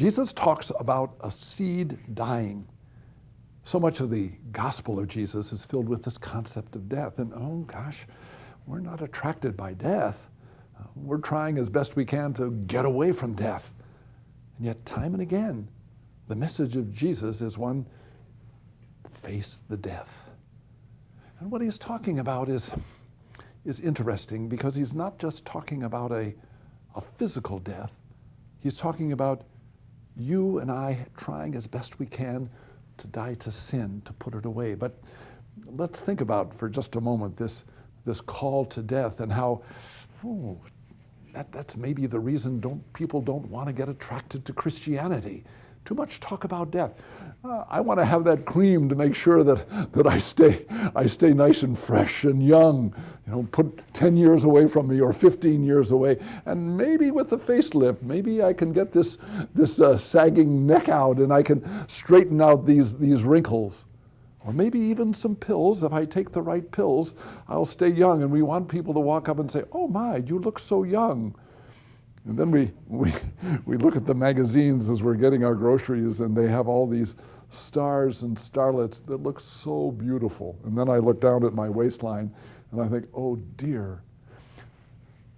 Jesus talks about a seed dying. So much of the gospel of Jesus is filled with this concept of death. And oh gosh, we're not attracted by death. We're trying as best we can to get away from death. And yet time and again, the message of Jesus is one, face the death. And what he's talking about is interesting, because he's not just talking about a physical death. He's talking about you and I trying as best we can to die to sin, to put it away. But let's think about for just a moment this call to death and how that's maybe the reason people don't want to get attracted to Christianity. Too much talk about death. I want to have that cream to make sure that I stay nice and fresh and young. Put 10 years away from me or 15 years away, and maybe with the facelift, maybe I can get this sagging neck out, and I can straighten out these wrinkles, or maybe even some pills. If I take the right pills, I'll stay young. And we want people to walk up and say, "Oh my, you look so young." And then we look at the magazines as we're getting our groceries, and they have all these stars and starlets that look so beautiful. And then I look down at my waistline and I think, oh dear.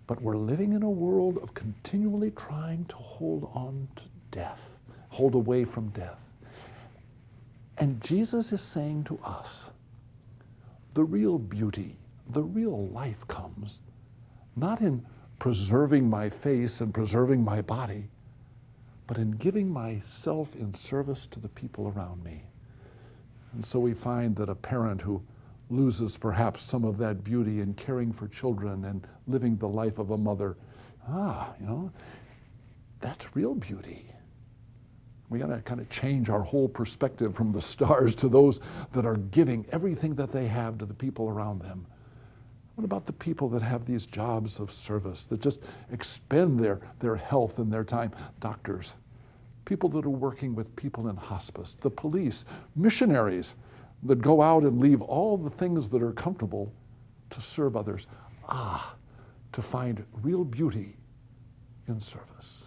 But we're living in a world of continually trying to hold on to death, hold away from death. And Jesus is saying to us, the real beauty, the real life comes not in preserving my face and preserving my body, but in giving myself in service to the people around me. And so we find that a parent who loses perhaps some of that beauty in caring for children and living the life of a mother, that's real beauty. We got to kind of change our whole perspective from the stars to those that are giving everything that they have to the people around them. What about the people that have these jobs of service, that just expend their health and their time? Doctors, people that are working with people in hospice, the police, missionaries that go out and leave all the things that are comfortable to serve others. To find real beauty in service.